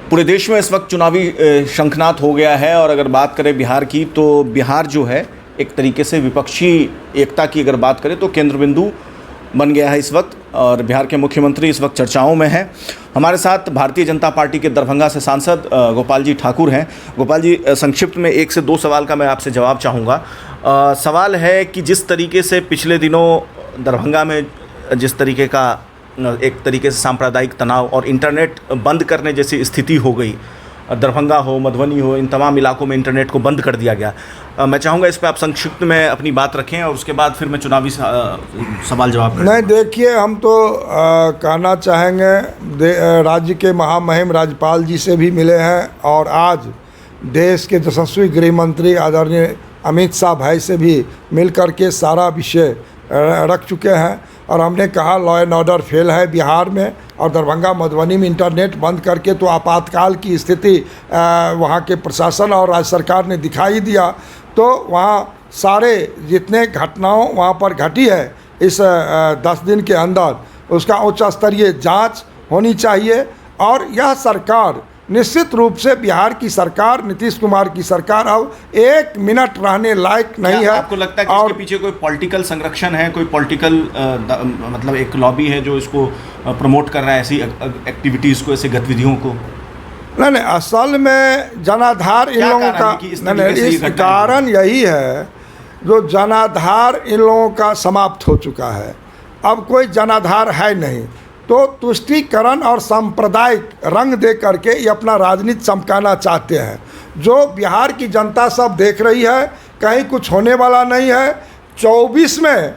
पूरे देश में इस वक्त चुनावी शंखनाद हो गया है और अगर बात करें बिहार की तो बिहार जो है एक तरीके से विपक्षी एकता की अगर बात करें तो केंद्र बिंदु बन गया है इस वक्त और बिहार के मुख्यमंत्री इस वक्त चर्चाओं में हैं। हमारे साथ भारतीय जनता पार्टी के दरभंगा से सांसद गोपाल जी ठाकुर हैं। गोपाल जी, संक्षिप्त में 1 से 2 सवाल का मैं आपसे जवाब चाहूँगा। सवाल है कि जिस तरीके से पिछले दिनों दरभंगा में जिस तरीके का एक तरीके से सांप्रदायिक तनाव और इंटरनेट बंद करने जैसी स्थिति हो गई, दरभंगा हो, मधुबनी हो, इन तमाम इलाकों में इंटरनेट को बंद कर दिया गया। मैं चाहूँगा इस पर आप संक्षिप्त में अपनी बात रखें और उसके बाद फिर मैं चुनावी सवाल जवाब करूँ। नहीं, देखिए, हम तो कहना चाहेंगे राज्य के महामहिम राज्यपाल जी से भी मिले हैं और आज देश के यशस्वी गृह मंत्री आदरणीय अमित शाह भाई से भी मिल कर के सारा विषय रख चुके हैं और हमने कहा लॉ एंड ऑर्डर फेल है बिहार में और दरभंगा मधुबनी में इंटरनेट बंद करके तो आपातकाल की स्थिति वहाँ के प्रशासन और राज्य सरकार ने दिखाई दिया। तो वहाँ सारे जितने घटनाओं वहाँ पर घटी है इस 10 दिन के अंदर उसका उच्च स्तरीय जांच होनी चाहिए और यह सरकार निश्चित रूप से बिहार की सरकार, नीतीश कुमार की सरकार अब 1 मिनट रहने लायक नहीं है। आपको लगता है कि इसके पीछे कोई पॉलिटिकल संरक्षण है, कोई पॉलिटिकल मतलब एक लॉबी है जो इसको प्रमोट कर रहा है, ऐसी एक्टिविटीज़ को, ऐसी गतिविधियों को? नहीं, असल में जनाधार इन लोगों का इस कारण यही है जो जनाधार इन लोगों का समाप्त हो चुका है। अब कोई जनाधार है नहीं, तो तुष्टीकरण और सांप्रदायिक रंग दे करके ये अपना राजनीति चमकाना चाहते हैं, जो बिहार की जनता सब देख रही है। कहीं कुछ होने वाला नहीं है। 24 में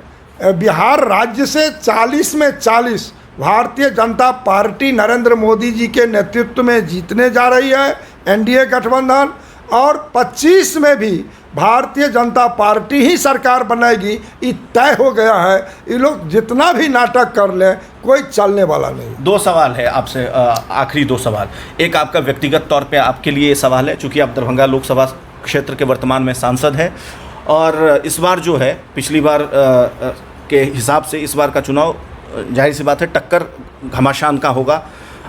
बिहार राज्य से 40 में 40 भारतीय जनता पार्टी नरेंद्र मोदी जी के नेतृत्व में जीतने जा रही है, एनडीए गठबंधन, और 25 में भी भारतीय जनता पार्टी ही सरकार बनेगी, ये तय हो गया है। ये लोग जितना भी नाटक कर लें कोई चलने वाला नहीं। 2 सवाल है आपसे, आखिरी 2 सवाल। एक आपका व्यक्तिगत तौर पे आपके लिए सवाल है, चूँकि आप दरभंगा लोकसभा क्षेत्र के वर्तमान में सांसद हैं और इस बार जो है पिछली बार के हिसाब से इस बार का चुनाव जाहिर सी बात है टक्कर घमासान का होगा।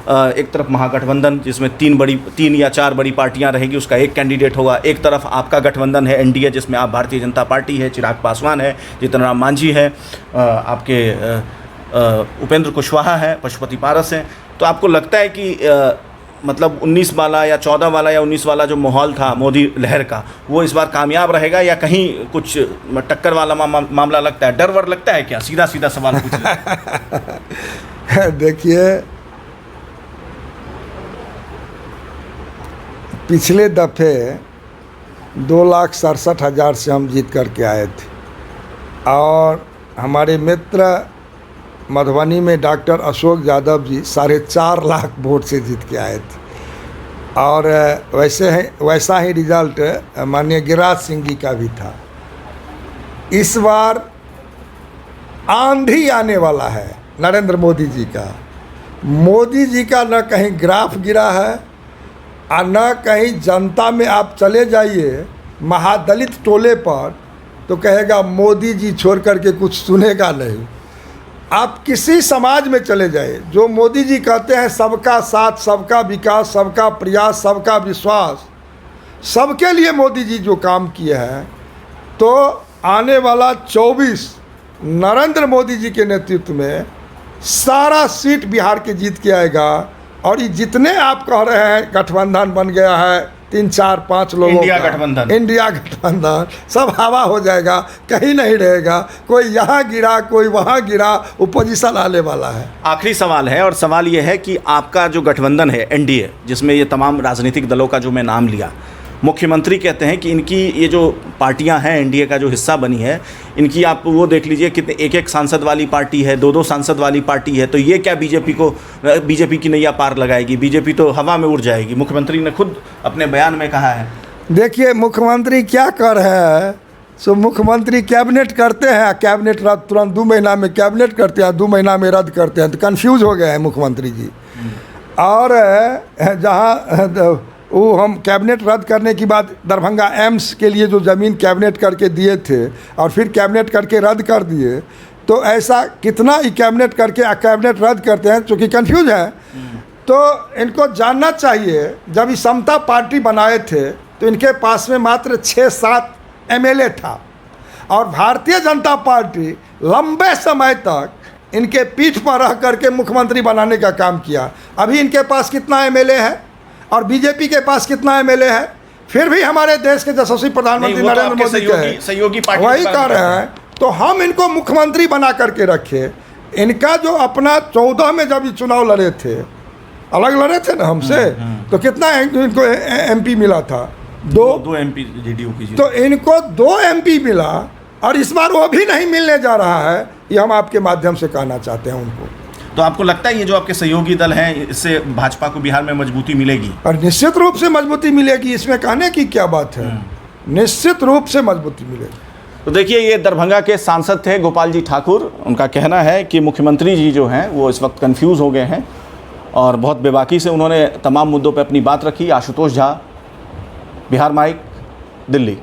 एक तरफ महागठबंधन जिसमें 3 या 4 बड़ी पार्टियां रहेगी, उसका एक कैंडिडेट होगा। एक तरफ आपका गठबंधन है एनडीए, जिसमें आप भारतीय जनता पार्टी है, चिराग पासवान है, जीतन राम मांझी है, आपके उपेंद्र कुशवाहा है, पशुपति पारस हैं। तो आपको लगता है कि मतलब 19 वाला या 14 वाला या 19 वाला जो माहौल था मोदी लहर का, वो इस बार कामयाब रहेगा या कहीं कुछ टक्कर वाला मामला लगता है? डर वर लगता है क्या? सीधा सीधा सवाल पूछ रहे। देखिए, पिछले दफ़े 2,67,000 से हम जीत करके आए थे और हमारे मित्र मधुबनी में डॉक्टर अशोक यादव जी 4.5 लाख वोट से जीत के आए थे और वैसा ही रिजल्ट माननीय गिरिराज सिंह जी का भी था। इस बार आंधी आने वाला है नरेंद्र मोदी जी का। मोदी जी का न कहीं ग्राफ गिरा है और न कहीं जनता में आप चले जाइए महादलित टोले पर तो कहेगा मोदी जी छोड़ करके कुछ सुनेगा नहीं। आप किसी समाज में चले जाए, जो मोदी जी कहते हैं सबका साथ, सबका विकास, सबका प्रयास, सबका विश्वास, सबके लिए मोदी जी जो काम किए हैं, तो आने वाला 24 नरेंद्र मोदी जी के नेतृत्व में सारा सीट बिहार के जीत के आएगा। और ये जितने आप कह रहे हैं गठबंधन बन गया है 3, 4, 5 लोगों इंडिया का, गठबंधन, इंडिया गठबंधन सब हवा हो जाएगा, कहीं नहीं रहेगा। कोई यहाँ गिरा, कोई वहाँ गिरा, ओपोजिशन आने वाला है। आखिरी सवाल है और सवाल ये है कि आपका जो गठबंधन है एनडीए, जिसमें ये तमाम राजनीतिक दलों का जो मैं नाम लिया, मुख्यमंत्री कहते हैं कि इनकी ये जो पार्टियां हैं एनडीए का जो हिस्सा बनी है, इनकी आप वो देख लीजिए कितने 1-1 सांसद वाली पार्टी है, 2-2 सांसद वाली पार्टी है। तो ये क्या बीजेपी की नैया पार लगाएगी? बीजेपी तो हवा में उड़ जाएगी। मुख्यमंत्री ने खुद अपने बयान में कहा है। देखिए, मुख्यमंत्री क्या कर रहे हैं, सो मुख्यमंत्री कैबिनेट करते हैं, कैबिनेट रद्द तुरंत 2 महीना में कैबिनेट करते हैं, 2 महीना में रद्द करते हैं। तो कन्फ्यूज हो गए हैं मुख्यमंत्री जी। और जहाँ वो हम कैबिनेट रद्द करने की बाद दरभंगा एम्स के लिए जो ज़मीन कैबिनेट करके दिए थे और फिर कैबिनेट करके रद्द कर दिए, तो ऐसा कितना ही कैबिनेट करके कैबिनेट रद्द करते हैं, चूँकि कन्फ्यूज है। तो इनको जानना चाहिए, जब ये समता पार्टी बनाए थे तो इनके पास में मात्र 6-7 एमएलए था, और भारतीय जनता पार्टी लंबे समय तक इनके पीठ पर रह करके मुख्यमंत्री बनाने का काम किया। अभी इनके पास कितना एमएलए है और बीजेपी के पास कितना एमएलए है, फिर भी हमारे देश के यशस्वी प्रधानमंत्री नरेंद्र मोदी के सहयोगी पार्टी वही कर रहे हैं। तो हम इनको मुख्यमंत्री बना करके रखे। इनका जो अपना 14 में जब ये चुनाव लड़े थे, अलग लड़े थे ना हमसे, तो कितना इनको एमपी मिला था? दो एमपी जेडीयू की। तो इनको 2 एमपी मिला, और इस बार वो भी नहीं मिलने जा रहा है। ये हम आपके माध्यम से कहना चाहते हैं उनको। तो आपको लगता है ये जो आपके सहयोगी दल हैं, इससे भाजपा को बिहार में मजबूती मिलेगी? और निश्चित रूप से मजबूती मिलेगी, इसमें कहने की क्या बात है, निश्चित रूप से मजबूती मिलेगी। तो देखिए, ये दरभंगा के सांसद थे गोपाल जी ठाकुर। उनका कहना है कि मुख्यमंत्री जी जो हैं वो इस वक्त कंफ्यूज हो गए हैं, और बहुत बेबाकी से उन्होंने तमाम मुद्दों पर अपनी बात रखी। आशुतोष झा, बिहार माइक, दिल्ली।